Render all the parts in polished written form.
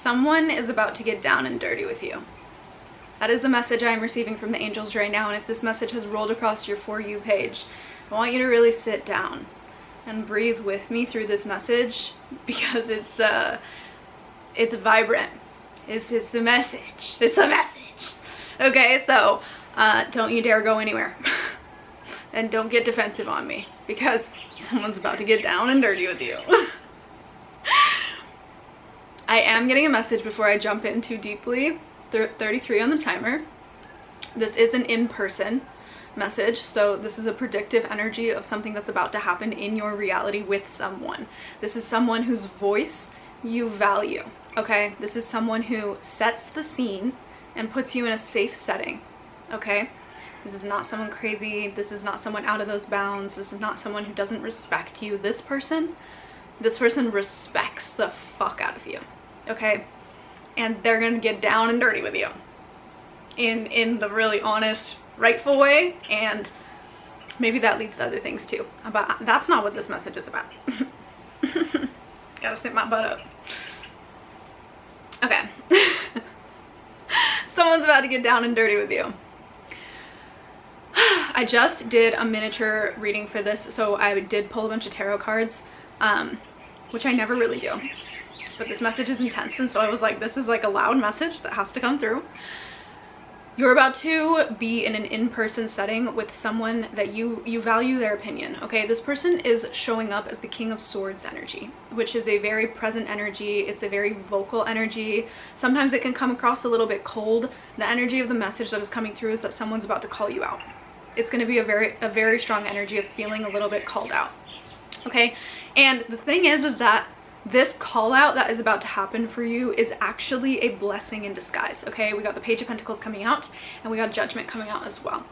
someone is about to get down and dirty with you. That is the message I'm receiving from the angels right now. And if this message has rolled across your For You page, I want you to really sit down and breathe with me through this message, because it's vibrant. It's the message. It's the message. Okay, so don't you dare go anywhere. And don't get defensive on me, because someone's about to get down and dirty with you. I am getting a message before I jump in too deeply. 33 on the timer. This is an in-person message, so this is a predictive energy of something that's about to happen in your reality with someone. This is someone whose voice you value, okay? This is someone who sets the scene and puts you in a safe setting, okay? This is not someone crazy. This is not someone out of those bounds. This is not someone who doesn't respect you. This person respects the fuck out of you, okay? And they're gonna get down and dirty with you in the really honest, rightful way, and maybe that leads to other things too. But that's not what this message is about. Gotta sit my butt up. Okay. Someone's about to get down and dirty with you. I just did a miniature reading for this, so I did pull a bunch of tarot cards, which I never really do. But this message is intense, and so I was like, this is like a loud message that has to come through. You're about to be in an in-person setting with someone that you value their opinion, okay? This person is showing up as the King of Swords energy, which is a very present energy. It's a very vocal energy. Sometimes it can come across a little bit cold. The energy of the message that is coming through is that someone's about to call you out. It's going to be a very strong energy of feeling a little bit called out, okay? And the thing is that this call out that is about to happen for you is actually a blessing in disguise, okay? We got the Page of Pentacles coming out, and we got Judgment coming out as well.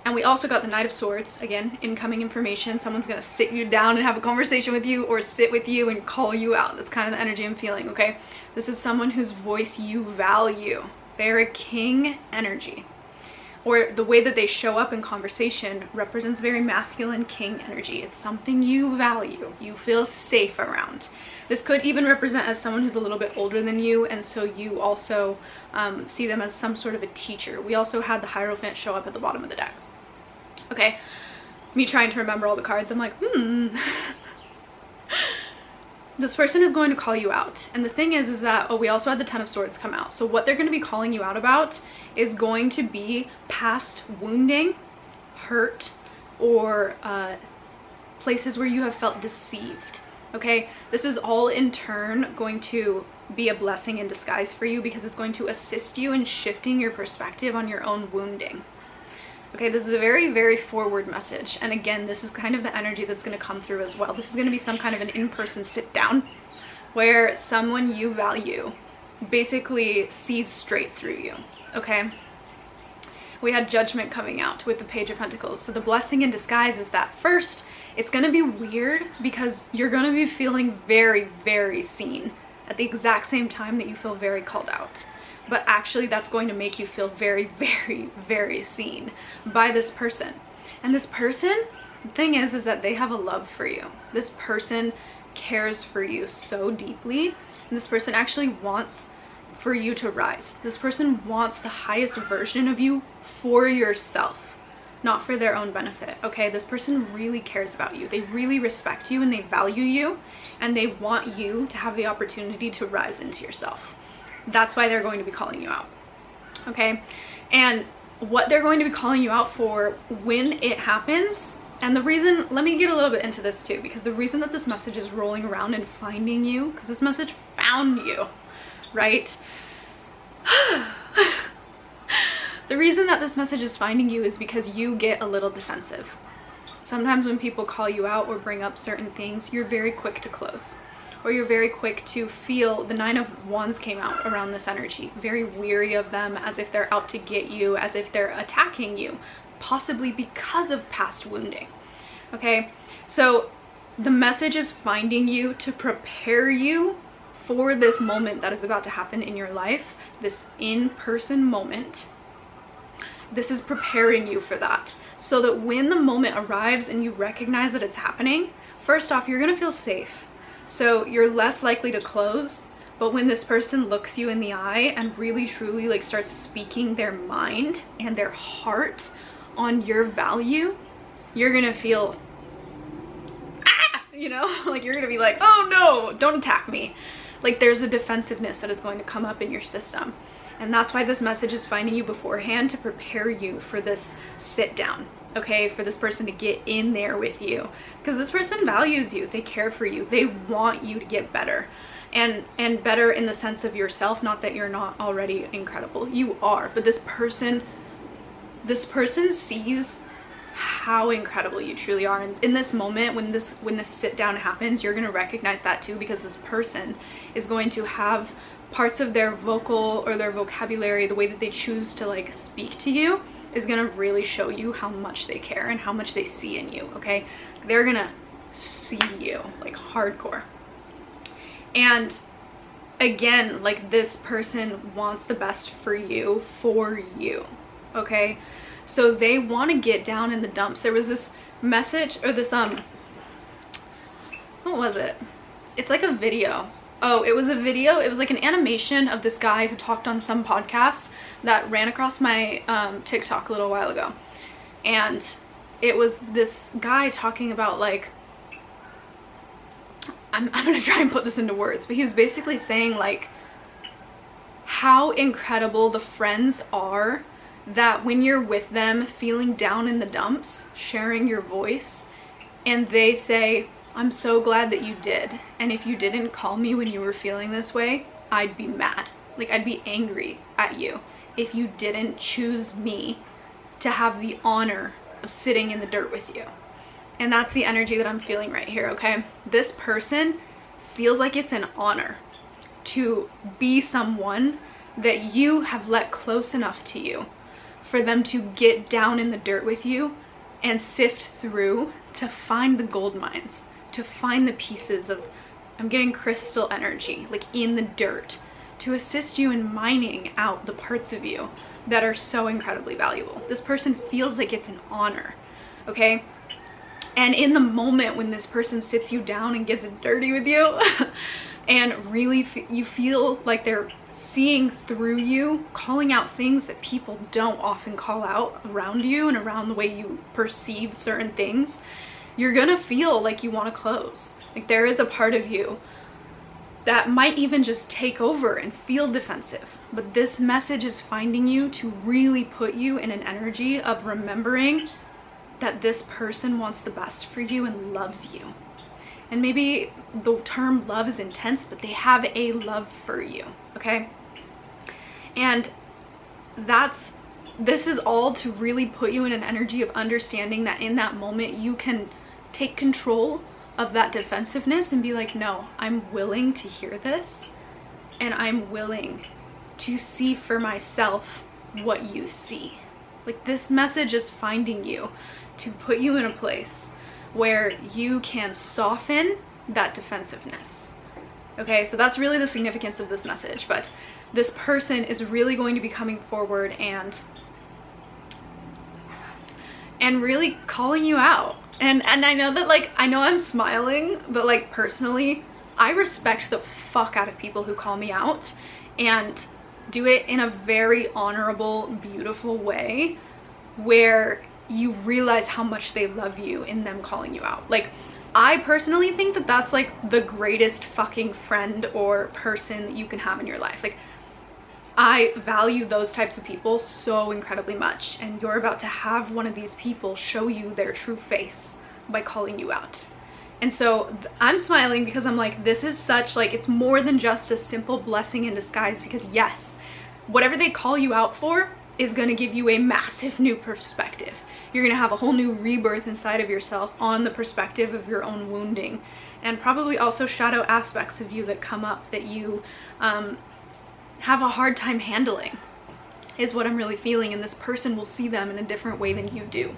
And we also got the Knight of Swords, again, incoming information. Someone's gonna sit you down and have a conversation with you, or sit with you and call you out. That's kind of the energy I'm feeling, okay? This is someone whose voice you value. They're a king energy. Or the way that they show up in conversation represents very masculine king energy. It's something you value, you feel safe around. This could even represent as someone who's a little bit older than you, and so you also see them as some sort of a teacher. We also had the Hierophant show up at the bottom of the deck. Okay, me trying to remember all the cards, I'm like, This person is going to call you out. And the thing is that, we also had the Ten of Swords come out. So what they're going to be calling you out about is going to be past wounding, hurt, or places where you have felt deceived. Okay, this is all in turn going to be a blessing in disguise for you, because it's going to assist you in shifting your perspective on your own wounding. Okay, this is a very forward message. And again, this is kind of the energy that's going to come through as well. This is going to be some kind of an in-person sit down where someone you value basically sees straight through you, okay? We had Judgment coming out with the Page of Pentacles. So the blessing in disguise is that first, it's going to be weird because you're going to be feeling very seen at the exact same time that you feel very called out. But actually that's going to make you feel very seen by this person. And this person, the thing is that they have a love for you. This person cares for you so deeply, and this person actually wants for you to rise. This person wants the highest version of you for yourself, not for their own benefit, okay? This person really cares about you. They really respect you and they value you, and they want you to have the opportunity to rise into yourself. That's why they're going to be calling you out, okay? And what they're going to be calling you out for when it happens, and the reason, let me get a little bit into this too, because the reason that this message is rolling around and finding you, because this message found you, right? The reason that this message is finding you is because you get a little defensive. Sometimes when people call you out or bring up certain things, you're very quick to close. Or you're very quick to feel, the Nine of Wands came out around this energy, very weary of them, as if they're out to get you, as if they're attacking you, possibly because of past wounding, okay? So the message is finding you to prepare you for this moment that is about to happen in your life, this in-person moment. This is preparing you for that, so that when the moment arrives and you recognize that it's happening, first off, you're gonna feel safe. So you're less likely to close, But when this person looks you in the eye and really truly like starts speaking their mind and their heart on your value, you're gonna feel, you know, like you're gonna be like, oh no, don't attack me. Like there's a defensiveness that is going to come up in your system. And that's why this message is finding you beforehand, to prepare you for this sit down, okay? For this person to get in there with you, because this person values you, they care for you, they want you to get better. And better in the sense of yourself, not that you're not already incredible, you are, but this person sees how incredible you truly are. And in this moment, when this sit down happens, you're going to recognize that too, because this person is going to have parts of their vocal or their vocabulary, the way that they choose to like speak to you, is going to really show you how much they care and how much they see in you, okay? They're going to see you like hardcore. And again, like this person wants the best for you, okay? So they want to get down in the dumps. There was this message, or this what was it? It's like a video. Oh, it was a video. It was like an animation of this guy who talked on some podcast that ran across my TikTok a little while ago. And it was this guy talking about like, I'm gonna try and put this into words, but he was basically saying like how incredible the friends are that when you're with them feeling down in the dumps, sharing your voice, and they say, I'm so glad that you did, and if you didn't call me when you were feeling this way, I'd be mad. Like I'd be angry at you if you didn't choose me to have the honor of sitting in the dirt with you. And that's the energy that I'm feeling right here, okay? This person feels like it's an honor to be someone that you have let close enough to you for them to get down in the dirt with you and sift through to find the gold mines, to find the pieces of, I'm getting crystal energy, like in the dirt, to assist you in mining out the parts of you that are so incredibly valuable. This person feels like it's an honor, okay? And in the moment when this person sits you down and gets dirty with you and really you feel like they're seeing through you, calling out things that people don't often call out around you and around the way you perceive certain things, you're gonna feel like you want to close. Like there is a part of you that might even just take over and feel defensive. But this message is finding you to really put you in an energy of remembering that this person wants the best for you and loves you. And maybe the term love is intense, but they have a love for you, okay? And this is all to really put you in an energy of understanding that in that moment you can take control of that defensiveness and be like, no, I'm willing to hear this, and I'm willing to see for myself what you see. Like this message is finding you to put you in a place where you can soften that defensiveness. Okay, so that's really the significance of this message. But this person is really going to be coming forward and really calling you out. And I know that, like, I know I'm smiling, but like personally, I respect the fuck out of people who call me out and do it in a very honorable, beautiful way where you realize how much they love you in them calling you out. Like, I personally think that that's like the greatest fucking friend or person that you can have in your life. Like, I value those types of people so incredibly much, and you're about to have one of these people show you their true face by calling you out. And so I'm smiling because I'm like, this is such, like, it's more than just a simple blessing in disguise, because yes, whatever they call you out for is going to give you a massive new perspective. You're going to have a whole new rebirth inside of yourself on the perspective of your own wounding, and probably also shadow aspects of you that come up that you have a hard time handling, is what I'm really feeling. And this person will see them in a different way than you do,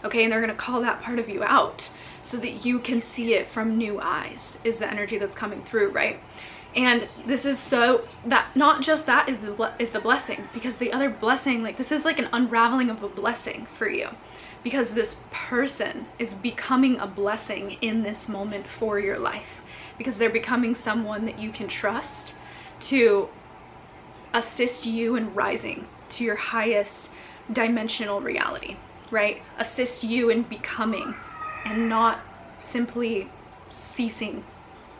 okay? And they're going to call that part of you out so that you can see it from new eyes, is the energy that's coming through, right? And this is so that not just that is the blessing, because the other blessing, like, this is like an unraveling of a blessing for you, because this person is becoming a blessing in this moment for your life, because they're becoming someone that you can trust to assist you in rising to your highest dimensional reality, right? Assist you in becoming and not simply ceasing,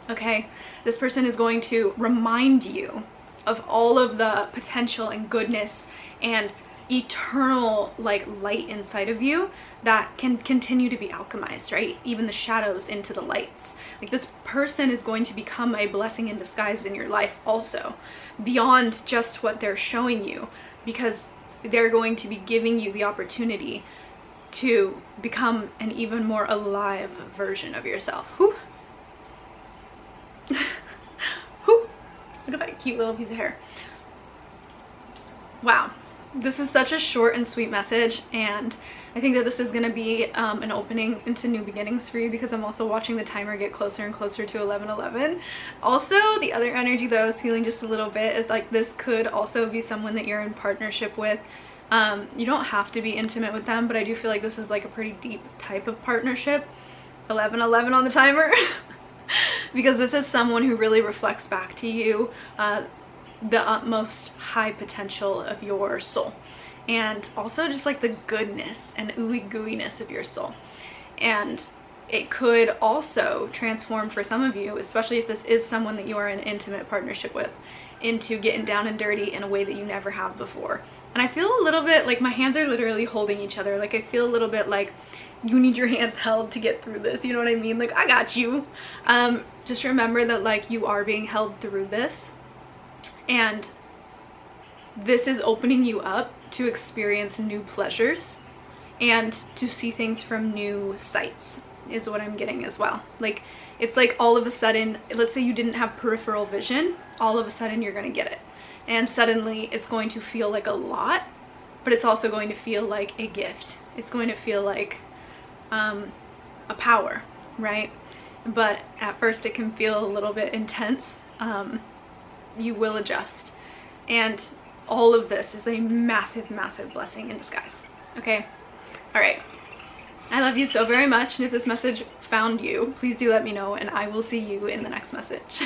okay? This person is going to remind you of all of the potential and goodness and eternal like light inside of you that can continue to be alchemized, right? Even the shadows into the lights. Like, this person is going to become a blessing in disguise in your life also, beyond just what they're showing you, because they're going to be giving you the opportunity to become an even more alive version of yourself. Whew. Whew. Look at that cute little piece of hair. Wow. This is such a short and sweet message, and I think that this is going to be an opening into new beginnings for you, because I'm also watching the timer get closer and closer to 11:11. Also, the other energy that I was feeling just a little bit is like, this could also be someone that you're in partnership with. You don't have to be intimate with them, but I do feel like this is like a pretty deep type of partnership. 11:11 on the timer. Because this is someone who really reflects back to you the utmost high potential of your soul, and also just like the goodness and ooey gooiness of your soul. And it could also transform for some of you, especially if this is someone that you are in intimate partnership with, into getting down and dirty in a way that you never have before. And I feel a little bit like my hands are literally holding each other. Like, I feel a little bit like you need your hands held to get through this, you know what I mean? Like, I got you. Just remember that like you are being held through this, and this is opening you up to experience new pleasures and to see things from new sights, is what I'm getting as well. Like, it's like all of a sudden, let's say you didn't have peripheral vision, all of a sudden you're gonna get it. And suddenly it's going to feel like a lot, but it's also going to feel like a gift. It's going to feel like a power, right? But at first it can feel a little bit intense. You will adjust, and all of this is a massive, massive blessing in disguise. Okay, all right, I love you so very much, and if this message found you, please do let me know, and I will see you in the next message.